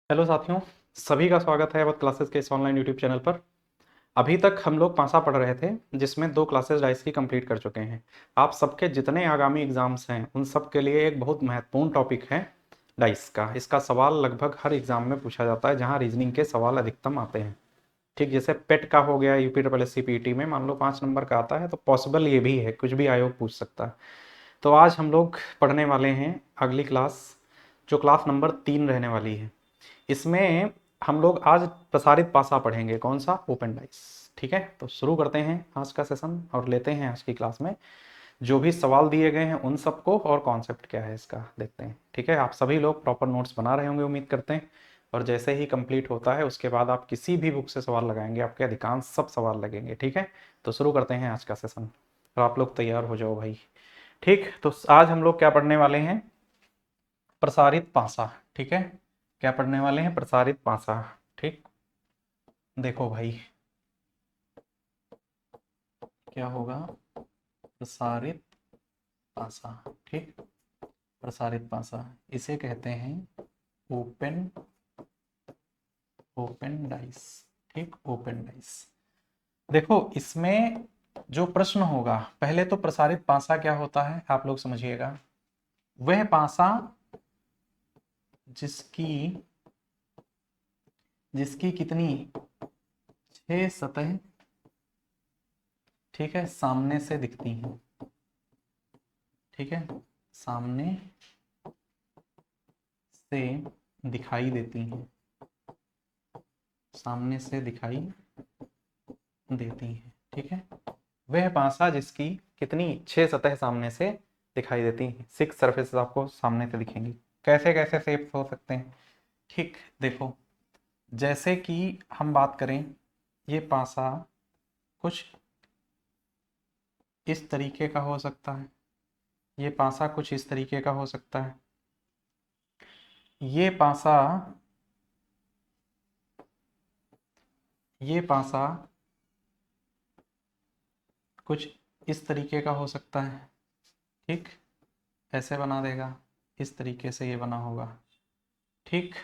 Hello साथियों, सभी का स्वागत है अवध क्लासेस के इस ऑनलाइन यूट्यूब चैनल पर। अभी तक हम लोग पासा पढ़ रहे थे, जिसमें 2 क्लासेस डाइस की कंप्लीट कर चुके हैं। आप सबके जितने आगामी एग्जाम्स हैं उन सब के लिए एक बहुत महत्वपूर्ण टॉपिक है डाइस का। इसका सवाल लगभग हर एग्जाम में पूछा जाता है, जहाँ रीजनिंग के सवाल अधिकतम आते हैं। ठीक, जैसे पेट का हो गया, UP triple S C PET में मान लो 5 नंबर का आता है, तो पॉसिबल ये भी है, कुछ भी आयोग पूछ सकता है। तो आज हम लोग पढ़ने वाले हैं अगली क्लास, जो क्लास नंबर 3 रहने वाली है। इसमें हम लोग आज प्रसारित पासा पढ़ेंगे। कौन सा? Open dice. ठीक है, तो शुरू करते हैं आज का सेशन और लेते हैं आज की क्लास में जो भी सवाल दिए गए हैं उन सबको, और कॉन्सेप्ट क्या है इसका देखते हैं। ठीक है, आप सभी लोग प्रॉपर नोट्स बना रहे होंगे उम्मीद करते हैं, और जैसे ही कंप्लीट होता है उसके बाद आप किसी भी बुक से सवाल लगाएंगे, आपके अधिकांश सब सवाल लगेंगे। ठीक है, तो शुरू करते हैं आज का सेशन, और आप लोग तैयार हो जाओ भाई। ठीक, तो आज हम लोग क्या पढ़ने वाले हैं? प्रसारित पासा। ठीक है, क्या पढ़ने वाले हैं? प्रसारित पासा। ठीक, देखो भाई क्या होगा। प्रसारित पासा। ठीक, प्रसारित पासा इसे कहते हैं ओपन ओपन डाइस। ठीक, ओपन डाइस। देखो इसमें जो प्रश्न होगा, पहले तो प्रसारित पासा क्या होता है आप लोग समझिएगा। वह पासा जिसकी जिसकी कितनी 6 सतह, ठीक है, सामने से दिखती हैं। ठीक है, सामने से दिखाई देती हैं, सामने से दिखाई देती हैं। ठीक है, वह पासा जिसकी कितनी 6 सतह सामने से दिखाई देती हैं, 6 सरफेस आपको सामने से दिखेंगी। कैसे कैसे शेप्स हो सकते हैं? ठीक, देखो जैसे कि हम बात करें, ये पासा कुछ इस तरीके का हो सकता है, ये पासा कुछ इस तरीके का हो सकता है, ये पासा ये पासा कुछ इस तरीके का हो सकता है। ठीक, ऐसे बना देगा, इस तरीके से ये बना होगा। ठीक,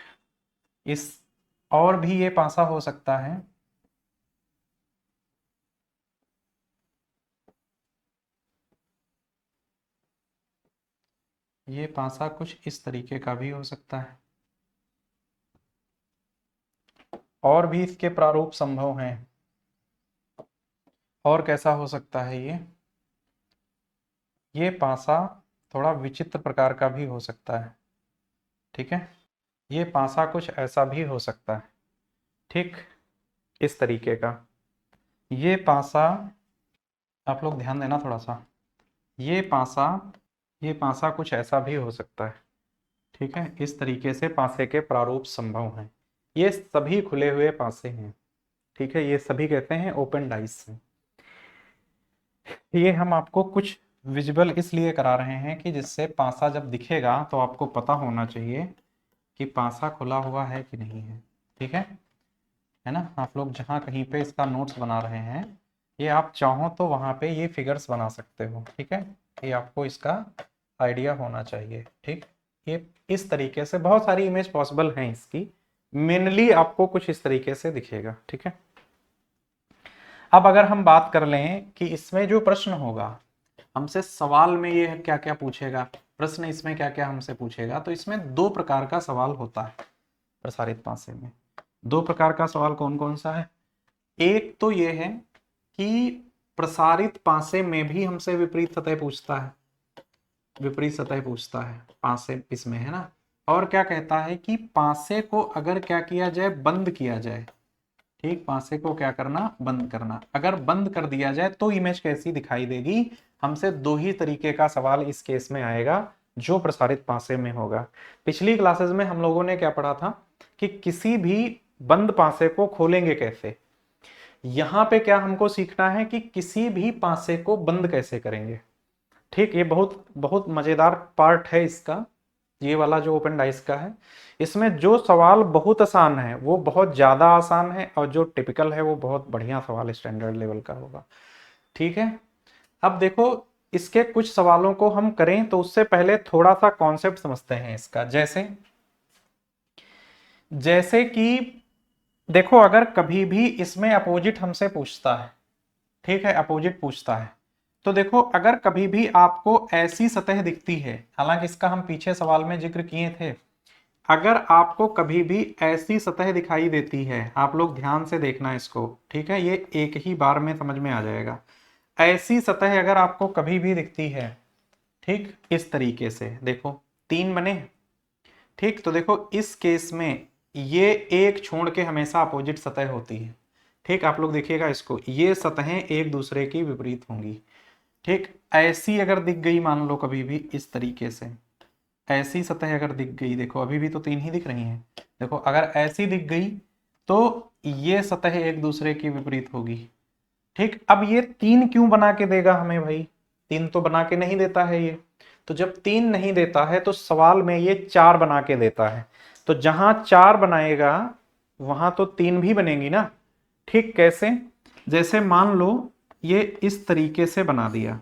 इस और भी ये पासा हो सकता है, ये पासा कुछ इस तरीके का भी हो सकता है, और भी इसके प्रारूप संभव हैं। और कैसा हो सकता है ये पासा थोड़ा विचित्र प्रकार का भी हो सकता है। ठीक है, ये पासा कुछ ऐसा भी हो सकता है। ठीक, इस तरीके का ये पासा, आप लोग ध्यान देना थोड़ा सा, ये पासा ये पासा कुछ ऐसा भी हो सकता है। ठीक है, इस तरीके से पासे के प्रारूप संभव हैं। ये सभी खुले हुए पासे हैं। ठीक है, ये सभी कहते हैं ओपन डाइस हैं। ये हम आपको कुछ विजुअल इसलिए करा रहे हैं कि जिससे पासा जब दिखेगा तो आपको पता होना चाहिए कि पासा खुला हुआ है कि नहीं है। ठीक है ना? आप लोग जहाँ कहीं पे इसका नोट्स बना रहे हैं, ये आप चाहो तो वहाँ पे ये फिगर्स बना सकते हो। ठीक है, ये आपको इसका आइडिया होना चाहिए। ठीक, ये इस तरीके से बहुत सारी इमेज पॉसिबल हैं इसकी, मेनली आपको कुछ इस तरीके से दिखेगा। ठीक है, अब अगर हम बात कर लें कि इसमें जो प्रश्न होगा, हमसे सवाल में ये क्या क्या पूछेगा, प्रश्न इसमें क्या क्या हमसे पूछेगा, तो इसमें 2 प्रकार का सवाल होता है प्रसारित पासे में। 2 प्रकार का सवाल कौन कौन सा है? एक तो ये है कि प्रसारित पासे में भी हमसे विपरीत सतह पूछता है, विपरीत सतह पूछता है पासे इसमें, है ना? और क्या कहता है कि पासे को अगर क्या किया जाए, बंद किया जाए। ठीक, पासे को क्या करना? बंद करना। अगर बंद कर दिया जाए तो इमेज कैसी दिखाई देगी? हमसे 2 ही तरीके का सवाल इस केस में आएगा जो प्रसारित पासे में होगा। पिछली क्लासेस में हम लोगों ने क्या पढ़ा था कि किसी भी बंद पासे को खोलेंगे कैसे। यहां पे क्या हमको सीखना है कि किसी भी पासे को बंद कैसे करेंगे। ठीक, ये बहुत बहुत मजेदार पार्ट है इसका, ये वाला जो ओपन डाइस का है। इसमें जो सवाल बहुत आसान है वो बहुत ज्यादा आसान है, और जो टिपिकल है वो बहुत बढ़िया सवाल स्टैंडर्ड लेवल का होगा। ठीक है, अब देखो इसके कुछ सवालों को हम करें तो उससे पहले थोड़ा सा कॉन्सेप्ट समझते हैं इसका। जैसे जैसे कि देखो अगर कभी भी इसमें अपोजिट हमसे पूछता है, ठीक है, अपोजिट पूछता है, तो देखो अगर कभी भी आपको ऐसी सतह दिखती है, हालांकि इसका हम पीछे सवाल में जिक्र किए थे, अगर आपको कभी भी ऐसी सतह दिखाई देती है, आप लोग ध्यान से देखना इसको, ठीक है, ये एक ही बार में समझ में आ जाएगा। ऐसी सतह अगर आपको कभी भी दिखती है, ठीक, इस तरीके से देखो तीन बने, ठीक, तो देखो इस केस में ये एक छोड़ के हमेशा अपोजिट सतह होती है, ठीक, आप लोग देखिएगा इसको, ये सतहें एक दूसरे की विपरीत होंगी, ठीक। ऐसी अगर दिख गई मान लो कभी भी इस तरीके से, ऐसी सतह अगर दिख गई, देखो अभी भी तो तीन ही दिख रही हैं, देखो अगर ऐसी दिख गई तो ये सतह एक दूसरे की विपरीत होगी, ठीक। अब ये तीन क्यों बना के देगा हमें भाई, तीन तो बना के नहीं देता है ये, तो जब तीन नहीं देता है तो सवाल में ये चार बना के देता है, तो जहां चार बनाएगा वहां तो तीन भी बनेगी ना, ठीक। कैसे, जैसे मान लो ये इस तरीके से बना दिया,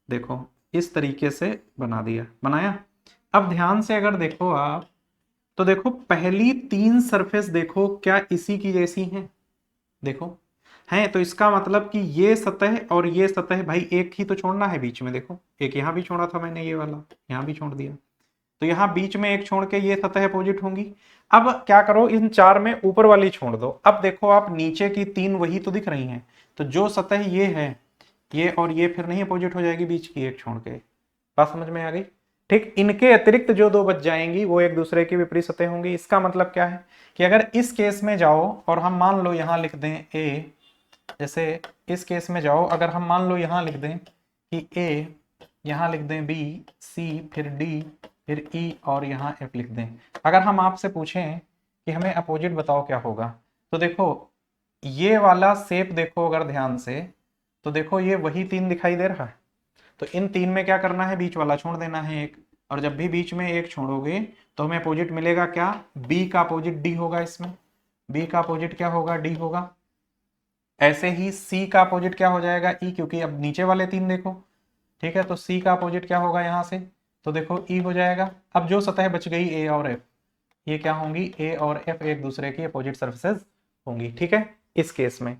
देखो इस तरीके से बना दिया, बनाया। अब ध्यान से अगर देखो आप, तो देखो पहली तीन सरफेस देखो क्या इसी की जैसी हैं, देखो है, तो इसका मतलब कि ये सतह और ये सतह, भाई एक ही तो छोड़ना है बीच में, देखो एक यहां भी छोड़ा था मैंने, ये वाला यहां भी छोड़ दिया, तो यहां बीच में एक छोड़ के ये सतह अपोजिट होंगी। अब क्या करो, इन चार में ऊपर वाली छोड़ दो, अब देखो आप नीचे की तीन वही तो दिख रही हैं, तो जो सतह ये है, ये और ये फिर नहीं अपोजिट हो जाएगी बीच की एक छोड़ के, बात समझ में आ गई, ठीक। इनके अतिरिक्त जो दो बच जाएंगी वो एक दूसरे की विपरीत सतह होंगी। इसका मतलब क्या है कि अगर इस केस में जाओ और हम मान लो यहां लिख दें ए, जैसे इस केस में जाओ अगर हम मान लो यहां लिख दें कि ए, यहां लिख दें बी, सी, फिर डी, फिर ई और यहाँ एफ लिख दें, अगर हम आपसे पूछें कि हमें अपोजिट बताओ क्या होगा, तो देखो ये वाला शेप देखो अगर ध्यान से, तो देखो ये वही तीन दिखाई दे रहा है, तो इन तीन में क्या करना है, बीच वाला छोड़ देना है एक, और जब भी बीच में एक छोड़ोगे तो हमें अपोजिट मिलेगा क्या, बी का अपोजिट डी होगा, इसमें बी का अपोजिट क्या होगा, डी होगा। ऐसे ही सी का अपोजिट क्या हो जाएगा, ई, क्योंकि अब नीचे वाले तीन देखो, ठीक है, तो सी का अपोजिट क्या होगा यहां से, तो देखो ई हो जाएगा। अब जो सतह बच गई ए और एफ, ये क्या होंगी, ए और एफ एक दूसरे की अपोजिट सर्फेसेस होंगी, ठीक है, इस केस में।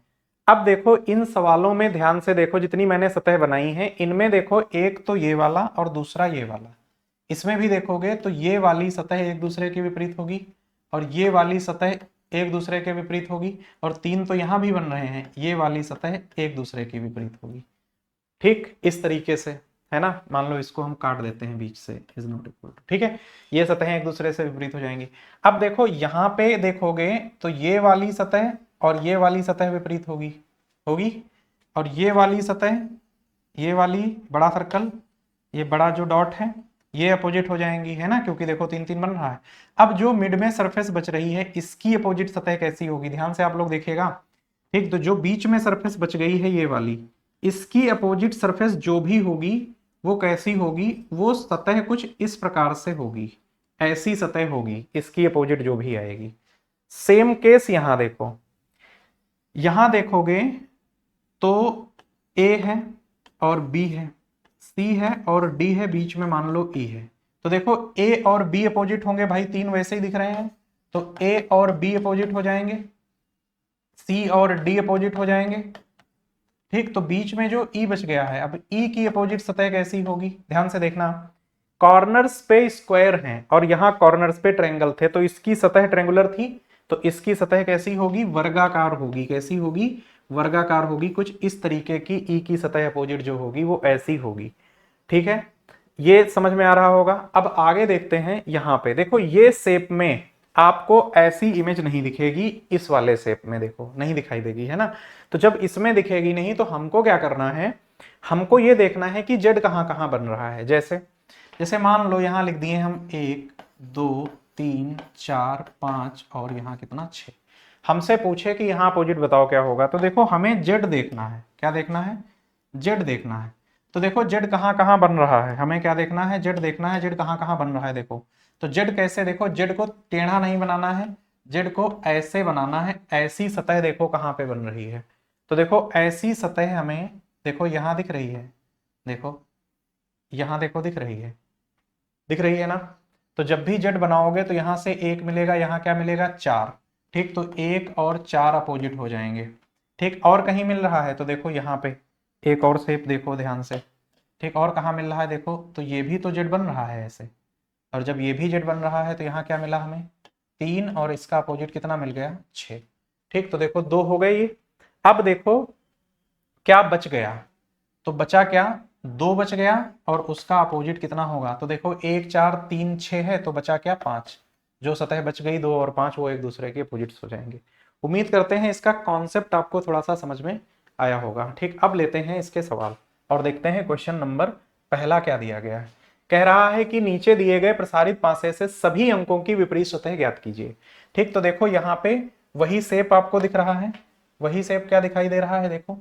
अब देखो इन सवालों में ध्यान से देखो, जितनी मैंने सतह बनाई है इनमें देखो एक तो ये वाला और दूसरा ये वाला, इसमें भी देखोगे तो ये वाली सतह एक दूसरे के विपरीत होगी और ये वाली सतह एक दूसरे के विपरीत होगी, और तीन तो यहां भी बन रहे हैं, ये वाली सतह एक दूसरे के विपरीत होगी, ठीक, इस तरीके से, है ना। मान लो इसको हम काट देते हैं बीच से, इज नॉट इक्वल टू, ठीक है, ये सतहें एक दूसरे से विपरीत हो जाएंगी। अब देखो यहाँ पे देखोगे तो ये वाली सतह और ये वाली सतह विपरीत होगी, होगी, और ये वाली सतह, ये वाली बड़ा सर्कल, ये बड़ा जो डॉट है, ये अपोजिट हो जाएंगी, है ना, क्योंकि देखो तीन तीन बन रहा है। अब जो मिड में सरफेस बच रही है इसकी अपोजिट सतह कैसी होगी, ध्यान से आप लोग देखिएगा, ठीक, तो जो बीच में सरफेस बच गई है ये वाली, इसकी अपोजिट सरफेस जो भी होगी वो कैसी होगी, वो सतह कुछ इस प्रकार से होगी, ऐसी सतह होगी, इसकी अपोजिट जो भी आएगी। सेम केस यहां देखो, यहां देखोगे तो ए है और बी है, सी है और डी है, बीच में मान लो ई है, तो देखो ए और बी अपोजिट होंगे, भाई तीन वैसे ही दिख रहे हैं, तो ए और बी अपोजिट हो जाएंगे, सी और डी अपोजिट हो जाएंगे, ठीक। तो बीच में जो ई बच गया है, अब ई की अपोजिट सतह कैसी होगी, ध्यान से देखना, कॉर्नर्स पे स्क्वायर हैं और यहाँ कॉर्नर्स पे ट्रायंगल थे, तो इसकी सतह ट्रायंगुलर थी, तो इसकी सतह कैसी होगी, वर्गाकार होगी, कैसी होगी, वर्गाकार होगी, कुछ इस तरीके की ई की सतह अपोजिट जो होगी वो ऐसी होगी, ठीक है, ये समझ में आ रहा होगा। अब आगे देखते हैं, यहां पे देखो ये शेप में आपको ऐसी इमेज नहीं दिखेगी, इस वाले शेप में देखो नहीं दिखाई देगी, है ना। तो जब इसमें दिखेगी नहीं तो हमको क्या करना है, हमको ये देखना है कि जेड कहां कहां बन रहा है, जैसे जैसे मान लो यहां लिख दिए हम 1 2 3 4 5 और यहां कितना 6, हमसे पूछे कि यहां अपोजिट बताओ क्या होगा, तो देखो हमें जेड देखना है, क्या देखना है, जेड देखना है। तो देखो जेड कहां कहां बन रहा है, हमें क्या देखना है, जेड देखना है, जेड कहां कहां बन रहा है, देखो तो जेड कैसे, देखो जेड को टेढ़ा नहीं बनाना है, जेड को ऐसे बनाना है, ऐसी सतह देखो कहां पे बन रही है, तो देखो ऐसी सतह हमें देखो यहां दिख रही है, देखो यहां देखो दिख रही है, दिख रही है ना। तो जब भी जेड बनाओगे तो यहाँ से 1 मिलेगा, यहाँ क्या मिलेगा 4। ठीक, तो 1 और 4 अपोजिट हो जाएंगे। ठीक, और कहीं मिल रहा है तो देखो यहाँ पे एक और शेप देखो ध्यान से। ठीक, और कहाँ मिल रहा है देखो, तो ये भी तो जेड बन रहा है ऐसे, और जब ये भी जेड बन रहा है तो यहाँ क्या मिला हमें 3, और इसका अपोजिट कितना मिल गया 6। ठीक, तो देखो 2 हो गए ये। अब देखो क्या बच गया, तो बचा क्या 2 बच गया, और उसका अपोजिट कितना होगा, तो देखो 1 4 3 6 है, तो बचा क्या 5। जो सतह बच गई 2 और 5 वो एक दूसरे के अपोजिट्स हो जाएंगे। उम्मीद करते हैं इसका कॉन्सेप्ट आपको थोड़ा सा समझ में आया होगा। ठीक, अब लेते हैं इसके सवाल और देखते हैं क्वेश्चन नंबर पहला क्या दिया गया है। कह रहा है कि नीचे दिए गए प्रसारित पासे से सभी अंकों की विपरीत सतह ज्ञात कीजिए। ठीक, तो देखो यहाँ पे वही शेप आपको दिख रहा है, वही शेप क्या दिखाई दे रहा है देखो।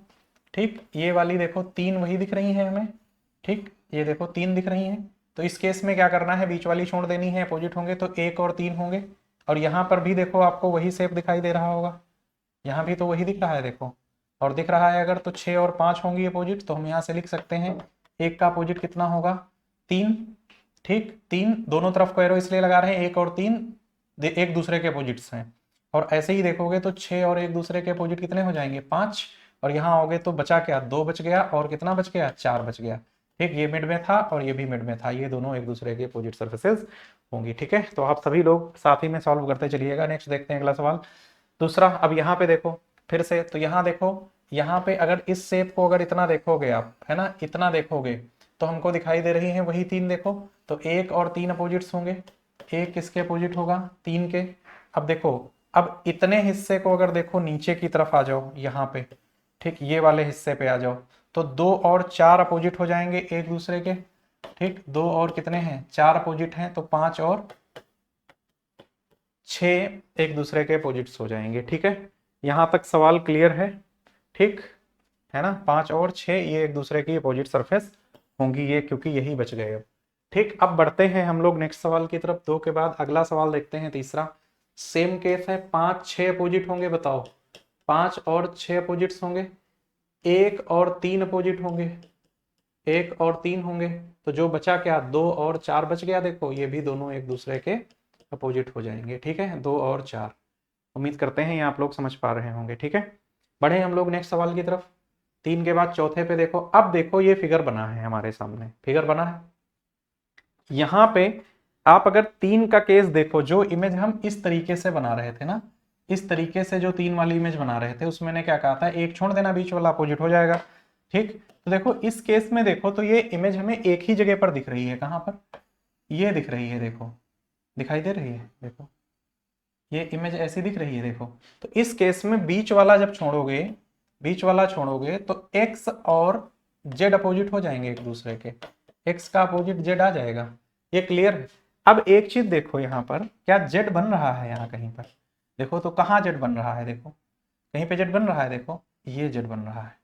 ठीक, ये वाली देखो 3 वही दिख रही है हमें। ठीक, ये देखो 3 दिख रही हैं, तो इस केस में क्या करना है, बीच वाली छोड़ देनी है, अपोजिट होंगे तो 1 और 3 होंगे। और यहाँ पर भी देखो आपको वही शेप दिखाई दे रहा होगा, यहाँ भी तो वही दिख रहा है देखो, और दिख रहा है अगर तो 6 और 5 होंगी अपोजिट, तो हम यहाँ से लिख सकते हैं 1 का अपोजिट कितना होगा 3। ठीक, 3 दोनों तरफ को एरो इसलिए लगा रहे हैं, 1 और 3 एक दूसरे के अपोजिट्स हैं। और ऐसे ही देखोगे तो 6 और एक दूसरे के अपोजिट कितने हो जाएंगे 5, और यहाँ आओगे तो बचा क्या 2 बच गया, और कितना बच गया 4 बच गया। ठीक, ये मिड में था और ये भी मिड में था, ये दोनों एक दूसरे के अपोजिट सर्फेसेस होंगी। ठीक है, तो आप सभी लोग साथ ही में सॉल्व करते चलिएगा। नेक्स्ट देखते हैं अगला सवाल दूसरा। अब यहाँ पे देखो फिर से, तो यहाँ देखो, यहाँ पे अगर इस शेप को अगर इतना देखोगे आप, है ना, इतना देखोगे तो हमको दिखाई दे रही है वही 3 देखो, तो 1 और 3 अपोजिट्स होंगे, 1 किसके अपोजिट होगा 3 के। अब देखो, अब इतने हिस्से को अगर देखो नीचे की तरफ आ जाओ यहाँ पे, ठीक, ये वाले हिस्से पे आ जाओ, तो 2 और 4 अपोजिट हो जाएंगे एक दूसरे के। ठीक, 2 और कितने हैं 4 अपोजिट हैं, तो 5 और 6 एक दूसरे के अपोजिट्स हो जाएंगे। ठीक है, यहां तक सवाल क्लियर है। ठीक है ना, 5 और 6 ये एक दूसरे की अपोजिट सरफेस होंगी, ये क्योंकि यही बच गए अब। ठीक, अब बढ़ते हैं हम लोग नेक्स्ट सवाल की तरफ। 2 के बाद अगला सवाल देखते हैं तीसरा। सेम केस है, 5 6 अपोजिट होंगे, बताओ 5 और 6 अपोजिट्स होंगे, 1 और 3 अपोजिट होंगे, 1 और 3 होंगे, तो जो बचा क्या 2 और 4 बच गया। देखो ये भी दोनों एक दूसरे के अपोजिट हो जाएंगे। ठीक है, 2 और 4। उम्मीद करते हैं ये आप लोग समझ पा रहे होंगे। ठीक है, बढ़े हम लोग नेक्स्ट सवाल की तरफ। 3 के बाद चौथे पे देखो, अब देखो ये फिगर बना है हमारे सामने, फिगर बना है यहाँ पे। आप अगर 3 का केस देखो, जो इमेज हम इस तरीके से बना रहे थे ना, इस तरीके से जो 3 वाली इमेज बना रहे थे उसमें मैंने क्या कहा था, एक छोड़ देना, बीच वाला अपोजिट हो जाएगा। ठीक, तो देखो इस केस में देखो तो ये इमेज हमें एक ही जगह पर दिख रही है, कहाँ पर, ये दिख रही है, देखो दिखाई दे रही है, देखो ये इमेज ऐसी दिख रही है देखो। तो इस केस में बीच वाला जब छोड़ोगे, बीच वाला छोड़ोगे तो x और z अपोजिट हो जाएंगे एक दूसरे के, x का अपोजिट z आ जाएगा। ये क्लियर है। अब एक चीज देखो यहाँ पर, क्या z बन रहा है यहाँ कहीं पर, देखो तो कहाँ z बन रहा है, देखो कहीं पे z बन रहा है, देखो ये z बन रहा है,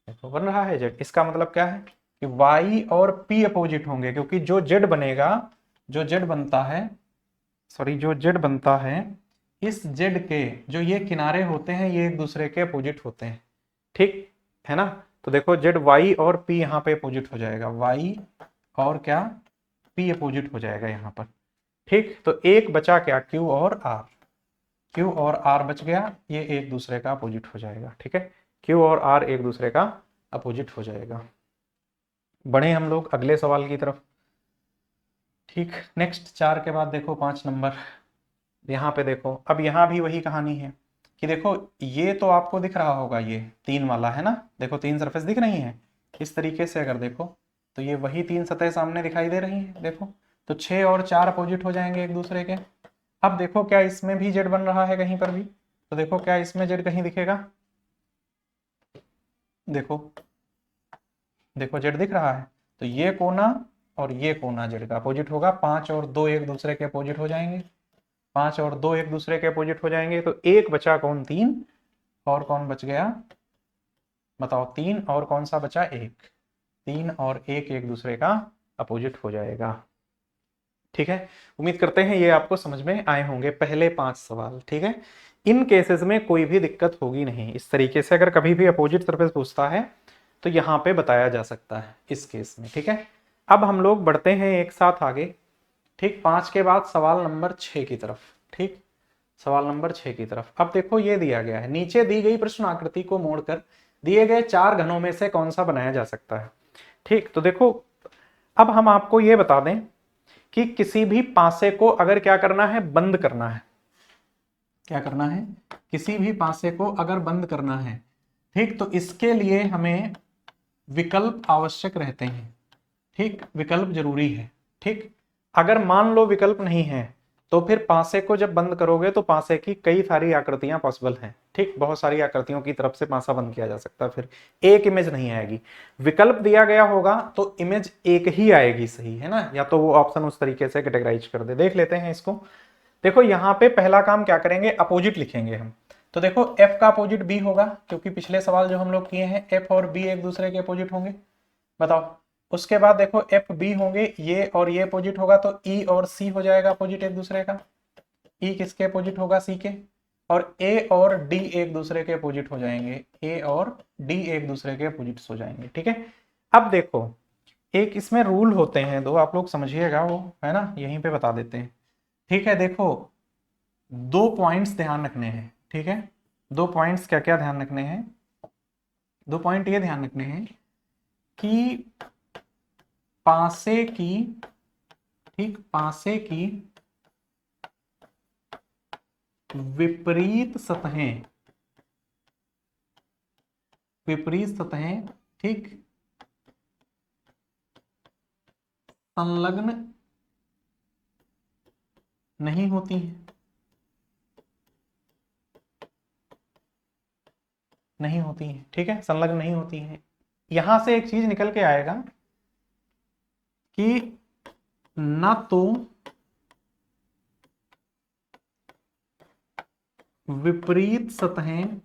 देखो बन रहा है z। इसका मतलब क्या है कि y और p अपोजिट होंगे, क्योंकि जो z बनेगा, जो z बनता है, सॉरी जो जेड बनता है, इस जेड के जो ये किनारे होते हैं ये एक दूसरे के अपोजिट होते हैं। ठीक है ना, तो देखो जेड वाई और पी यहाँ पे अपोजिट हो जाएगा, वाई और क्या पी अपोजिट हो जाएगा यहाँ पर। ठीक, तो एक बचा क्या क्यू और आर, क्यू और आर बच गया, ये एक दूसरे का अपोजिट हो जाएगा। ठीक है, क्यू और आर एक दूसरे का अपोजिट हो जाएगा। बढ़े हम लोग अगले सवाल की तरफ। ठीक, नेक्स्ट 4 के बाद देखो 5 नंबर, यहाँ पे देखो। अब यहाँ भी वही कहानी है कि देखो ये तो आपको दिख रहा होगा, ये 3 वाला है ना, देखो 3 सरफेस दिख रही हैं इस तरीके से अगर देखो, तो ये वही 3 सतह सामने दिखाई दे रही हैं देखो। तो 6 और 4 अपोजिट हो जाएंगे एक दूसरे के। अब देखो क्या इसमें भी जेड बन रहा है कहीं पर भी, तो देखो क्या इसमें जेड कहीं दिखेगा, देखो देखो जेड दिख रहा है, तो ये कोना और ये कोना जेड का अपोजिट होगा। 5 और 2 एक दूसरे के अपोजिट हो जाएंगे, 5 और 2 एक दूसरे के अपोजिट हो जाएंगे, तो एक बचा कौन 3, और कौन बच गया बताओ 3, और कौन सा बचा 1, 3 और 1 एक दूसरे का अपोजिट हो जाएगा। ठीक है, उम्मीद करते हैं ये आपको समझ में आए होंगे पहले 5 सवाल। ठीक है, इन केसेस में कोई भी दिक्कत होगी नहीं। इस तरीके से अगर कभी भी अपोजिट सरफेस पूछता है तो यहाँ पे बताया जा सकता है इस केस में। ठीक है, अब हम लोग बढ़ते हैं एक साथ आगे ठीक, 5 के बाद सवाल नंबर 6 की तरफ। ठीक, सवाल नंबर 6 की तरफ। अब देखो ये दिया गया है, नीचे दी गई प्रश्न आकृति को मोड़कर दिए गए 4 घनों में से कौन सा बनाया जा सकता है। ठीक, तो देखो अब हम आपको ये बता दें कि किसी भी पासे को अगर क्या करना है, बंद करना है, क्या करना है, किसी भी पासे को अगर बंद करना है, ठीक, तो इसके लिए हमें विकल्प आवश्यक रहते हैं। ठीक, विकल्प जरूरी है। ठीक, अगर मान लो विकल्प नहीं है तो फिर पासे को जब बंद करोगे तो पासे की कई सारी आकृतियां पॉसिबल हैं। ठीक, बहुत सारी आकृतियों की तरफ से पासा बंद किया जा सकता है, फिर एक इमेज नहीं आएगी। विकल्प दिया गया होगा तो इमेज एक ही आएगी, सही है ना, या तो वो ऑप्शन उस तरीके से कैटेगराइज कर दे। देख लेते हैं इसको। देखो यहाँ पे पहला काम क्या करेंगे, अपोजिट लिखेंगे हम। तो देखो एफ का अपोजिट बी होगा, क्योंकि पिछले सवाल जो हम लोग किए हैं एफ और बी एक दूसरे के अपोजिट होंगे। बताओ, उसके बाद देखो एफ बी होंगे, ये और ये अपोजिट होगा तो ई और सी हो जाएगा अपोजिट एक दूसरे का। ई किसके अपोजिट होगा, सी के। और ए और डी एक दूसरे के अपोजिट हो जाएंगे, ए और डी एक दूसरे के अपोजिट हो जाएंगे। ठीक है, अब देखो एक इसमें रूल होते हैं दो, आप लोग समझिएगा, वो है ना, यहीं पे बता देते हैं। ठीक है, देखो 2 पॉइंट्स ध्यान रखने हैं। ठीक है, 2 पॉइंट्स क्या क्या ध्यान रखने हैं, 2 पॉइंट ये ध्यान रखने हैं कि पासे की, ठीक, पासे की विपरीत सतहें, विपरीत सतहें, ठीक, संलग्न नहीं होती हैं, नहीं होती हैं। ठीक है, संलग्न नहीं होती हैं। यहां से एक चीज निकल के आएगा कि न तो विपरीत सतहें,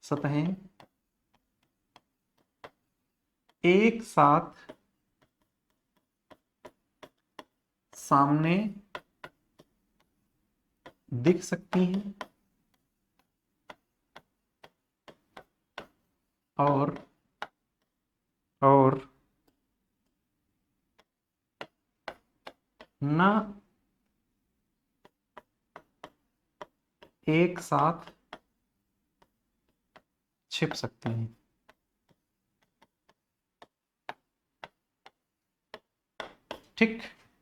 सतहें एक साथ सामने दिख सकती हैं और न एक साथ छिप सकती हैं। ठीक,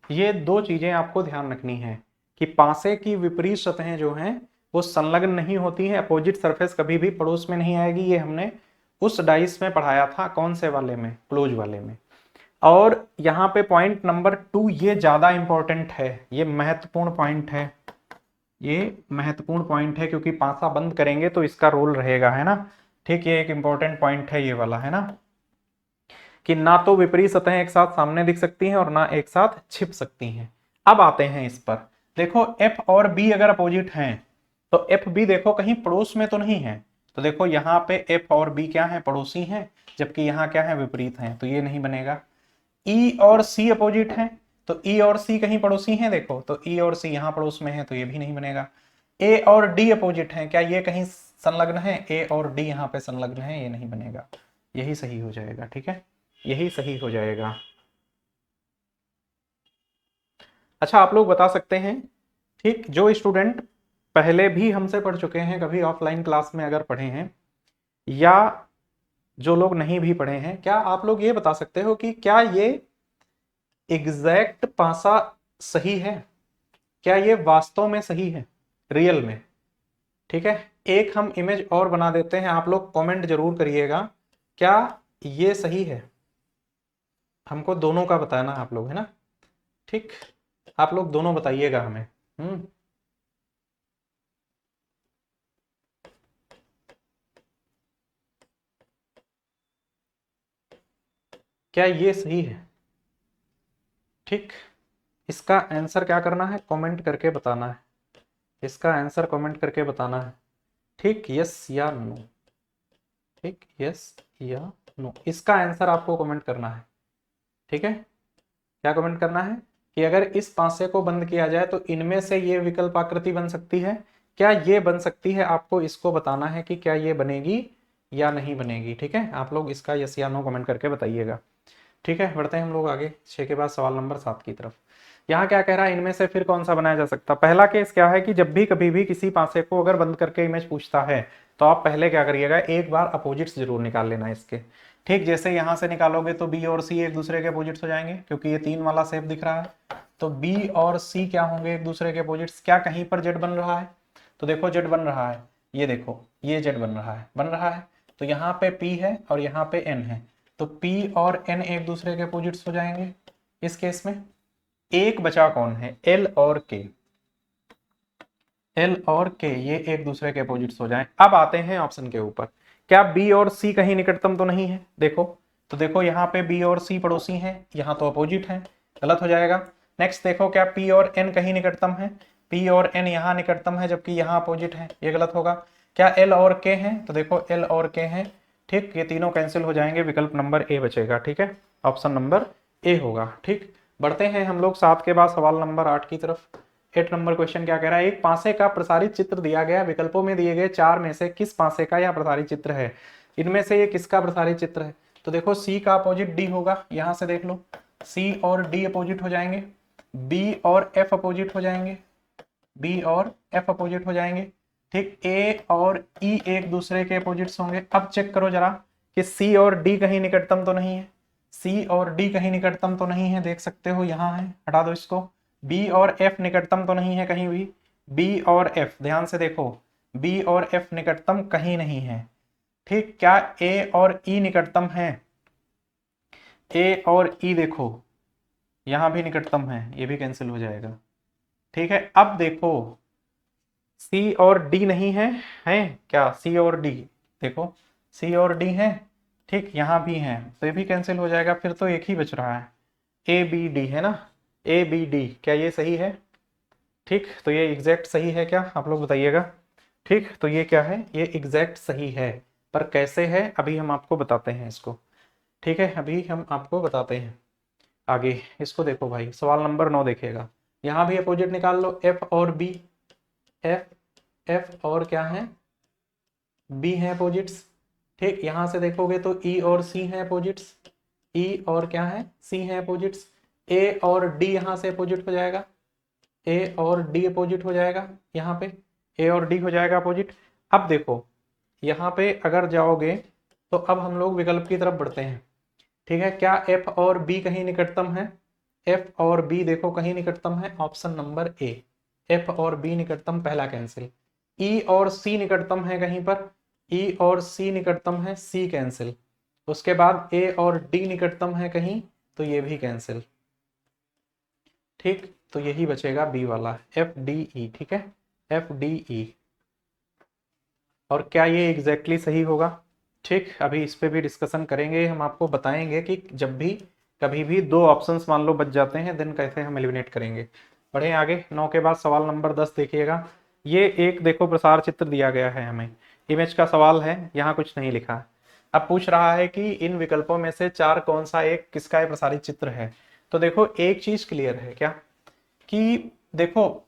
ये 2 चीजें आपको ध्यान रखनी है कि पासे की विपरीत सतहें जो हैं वो संलग्न नहीं होती हैं, अपोजिट सरफेस कभी भी पड़ोस में नहीं आएगी। ये हमने उस डाइस में पढ़ाया था, कौन से वाले में, क्लोज वाले में। और यहाँ पे पॉइंट नंबर 2 ये ज्यादा इंपॉर्टेंट है, ये महत्वपूर्ण पॉइंट है, ये महत्वपूर्ण पॉइंट है, क्योंकि पासा बंद करेंगे तो इसका रोल रहेगा, है ना। ठीक, ये एक इंपॉर्टेंट पॉइंट है ये वाला, है ना, कि ना तो विपरीत सतहें एक साथ सामने दिख सकती हैं और ना एक साथ छिप सकती हैं। अब आते हैं इस पर। देखो एफ और बी अगर अपोजिट हैं तो एफ बी देखो कहीं पड़ोस में तो नहीं है, तो देखो यहाँ पे एफ और बी क्या है, पड़ोसी हैं, जबकि यहाँ क्या है, विपरीत हैं, तो ये नहीं बनेगा। ई और सी अपोजिट हैं, तो ई और सी कहीं पड़ोसी हैं, देखो तो ई और सी यहाँ पड़ोस में है, तो ये भी नहीं बनेगा। ए और डी अपोजिट हैं, क्या ये कहीं संलग्न है, ए और डी यहाँ पे संलग्न है, ये नहीं बनेगा। यही सही हो जाएगा। ठीक है, यही सही हो जाएगा। अच्छा, आप लोग बता सकते हैं, ठीक, जो स्टूडेंट पहले भी हमसे पढ़ चुके हैं, कभी ऑफलाइन क्लास में अगर पढ़े हैं, या जो लोग नहीं भी पढ़े हैं, क्या आप लोग ये बता सकते हो कि क्या ये एग्जैक्ट पासा सही है, क्या ये वास्तव में सही है, रियल में। ठीक है, एक हम इमेज और बना देते हैं, आप लोग कमेंट जरूर करिएगा, क्या ये सही है, हमको दोनों का बताना आप लोग, है ना। ठीक, आप लोग दोनों बताइएगा हमें। क्या ये सही है। ठीक, इसका आंसर क्या करना है, कमेंट करके बताना है, इसका आंसर कमेंट करके बताना है। ठीक, यस या नो, ठीक, यस या नो, इसका आंसर आपको कमेंट करना है। ठीक है, क्या कमेंट करना है कि अगर इस पासे को बंद किया जाए तो इनमें से ये विकल्प आकृति बन सकती है, क्या ये बन सकती है, आपको इसको बताना है कि क्या ये बनेगी या नहीं बनेगी। ठीक है, आप लोग इसका यस या नो कमेंट करके बताइएगा। ठीक है, बढ़ते हैं हम लोग आगे 6 के बाद सवाल नंबर 7 की तरफ। यहाँ क्या कह रहा है, इनमें से फिर कौन सा बनाया जा सकता है। पहला केस क्या है कि जब भी कभी भी किसी पासे को अगर बंद करके इमेज पूछता है तो आप पहले क्या करिएगा, एक बार अपोजिट्स जरूर निकाल लेना इसके। ठीक, जैसे यहाँ से निकालोगे तो बी और सी एक दूसरे के अपोजिट्स हो जाएंगे, क्योंकि ये 3 वाला शेप दिख रहा है। तो बी और सी क्या होंगे, एक दूसरे के अपोजिट्स। क्या कहीं पर जेड बन रहा है, तो देखो जेड बन रहा है, ये देखो ये जेड बन रहा है। तो यहाँ पे पी है और यहाँ पे एन है, तो P और N एक दूसरे के अपोजिट्स हो जाएंगे। इस केस में एक बचा कौन है, L और K। L और K ये एक दूसरे के अपोजिट्स हो जाएं। अब आते हैं ऑप्शन के ऊपर, क्या B और C कहीं निकटतम तो नहीं है, देखो तो देखो यहाँ पे B और C पड़ोसी हैं, यहाँ तो अपोजिट हैं, गलत हो जाएगा। नेक्स्ट देखो, क्या P और N कहीं निकटतम है, P और N यहाँ निकटतम है जबकि यहाँ अपोजिट है, ये गलत होगा। क्या L और K है, तो देखो L और K है, ठीक, ये तीनों कैंसिल हो जाएंगे, विकल्प नंबर ए बचेगा। ठीक है, ऑप्शन नंबर ए होगा। ठीक, बढ़ते हैं हम लोग 7 के बाद सवाल नंबर 8 की तरफ। 8 नंबर क्वेश्चन क्या कह रहा है, एक पासे का प्रसारित चित्र दिया गया, विकल्पों में दिए गए 4 में से किस पासे का यह प्रसारित चित्र है, इनमें से ये किसका प्रसारित चित्र है। तो देखो सी का अपोजिट डी होगा, यहां से देख लो सी और डी अपोजिट हो जाएंगे, बी और एफ अपोजिट हो जाएंगे, बी और एफ अपोजिट हो जाएंगे। ठीक, ए और ई एक दूसरे के अपोजिट्स होंगे। अब चेक करो जरा कि सी और डी कहीं निकटतम तो नहीं है, सी और डी कहीं निकटतम तो नहीं है, देख सकते हो यहाँ है, हटा दो इसको। बी और एफ निकटतम तो नहीं है कहीं भी, बी और एफ ध्यान से देखो, बी और एफ निकटतम कहीं नहीं है। ठीक, क्या ए और ई निकटतम है, ए और ई देखो यहां भी निकटतम है, ये भी कैंसिल हो जाएगा। ठीक है, अब देखो सी और डी नहीं है, क्या सी और डी, देखो सी और डी है, ठीक यहाँ भी है, तो ये भी कैंसिल हो जाएगा। फिर तो एक ही बच रहा है, ए बी डी है ना, ए बी डी, क्या ये सही है। ठीक, तो ये एग्जैक्ट सही है क्या, आप लोग बताइएगा। ठीक, तो ये क्या है, ये एग्जैक्ट सही है, पर कैसे है अभी हम आपको बताते हैं इसको। ठीक है, अभी हम आपको बताते हैं आगे। इसको देखो भाई, सवाल नंबर 9 देखिएगा, यहाँ भी अपोजिट निकाल लो, एफ और बी, एफ और क्या है, बी है अपोजिट्स। ठीक, यहां से देखोगे तो ई और सी है अपोजिट्स, ई और क्या है, सी है अपोजिट्स। ए और डी यहां से अपोजिट हो जाएगा, ए और डी अपोजिट हो जाएगा, यहाँ पे ए और डी हो जाएगा अपोजिट। अब देखो यहाँ पे अगर जाओगे तो अब हम लोग विकल्प की तरफ बढ़ते हैं। ठीक है, क्या एफ और बी कहीं निकटतम है, एफ और बी देखो कहीं निकटतम है, ऑप्शन नंबर ए, एफ और बी निकटतम, पहला कैंसिल। ई और सी निकटतम है कहीं पर, ई और सी निकटतम है, सी कैंसिल। उसके बाद ए और डी निकटतम है कहीं, तो ये भी कैंसिल। ठीक, तो यही बचेगा बी वाला, एफ डी ई। ठीक है, एफ डी ई, और क्या ये एग्जैक्टली सही होगा। ठीक, अभी इस पे भी डिस्कशन करेंगे, हम आपको बताएंगे कि जब भी कभी भी 2 ऑप्शंस मान लो बच जाते हैं देन कैसे हम एलिमिनेट करेंगे। बढ़े आगे, 9 के बाद सवाल नंबर 10 देखिएगा। ये एक देखो प्रसार चित्र दिया गया है, हमें इमेज का सवाल है, यहाँ कुछ नहीं लिखा है। अब पूछ रहा है कि इन विकल्पों में से 4 कौन सा एक किसका प्रसारित चित्र है। तो देखो एक चीज क्लियर है क्या, कि देखो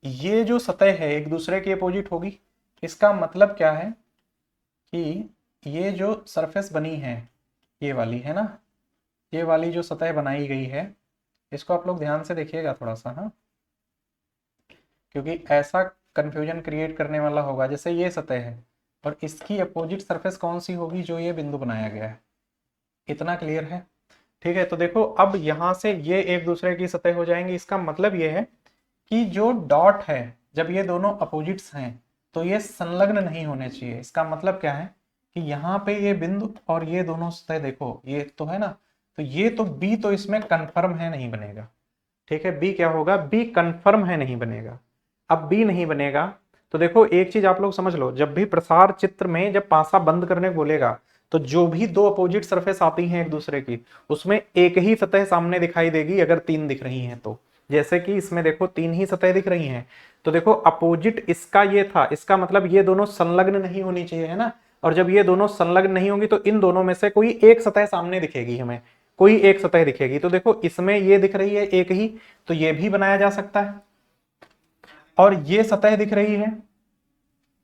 ये जो सतह है एक दूसरे की अपोजिट होगी, इसका मतलब क्या है कि ये जो सरफेस बनी है ये वाली है ना, ये वाली जो सतह बनाई गई है, इसको आप लोग ध्यान से देखिएगा थोड़ा सा, हाँ, क्योंकि ऐसा कंफ्यूजन क्रिएट करने वाला होगा। जैसे ये सतह है और इसकी अपोजिट सरफेस कौन सी होगी, जो ये बिंदु बनाया गया है, इतना क्लियर है। ठीक है, तो देखो अब यहां से ये एक दूसरे की सतह हो जाएंगी, इसका मतलब ये है कि जो डॉट है जब ये दोनों अपोजिट्स हैं तो ये संलग्न नहीं होने चाहिए। इसका मतलब क्या है कि यहाँ पे ये बिंदु और ये दोनों सतह देखो ये तो है ना, तो ये तो बी तो इसमें कंफर्म है, नहीं बनेगा। ठीक है, बी क्या होगा, बी कंफर्म है, नहीं बनेगा। अब बी नहीं बनेगा तो देखो एक चीज आप लोग समझ लो, जब भी प्रसार चित्र में जब पासा बंद करने को बोलेगा तो जो भी 2 अपोजिट सरफेस आती हैं एक दूसरे की, उसमें एक ही सतह सामने दिखाई देगी अगर 3 दिख रही हैं तो। जैसे कि इसमें देखो 3 ही सतह दिख रही हैं, तो देखो अपोजिट इसका ये था, इसका मतलब ये दोनों संलग्न नहीं होनी चाहिए, है ना। और जब ये दोनों संलग्न नहीं होंगी तो इन दोनों में से कोई एक सतह सामने दिखेगी, हमें कोई एक सतह दिखेगी। तो देखो इसमें ये दिख रही है एक ही, तो ये भी बनाया जा सकता है। और ये सतह दिख रही है,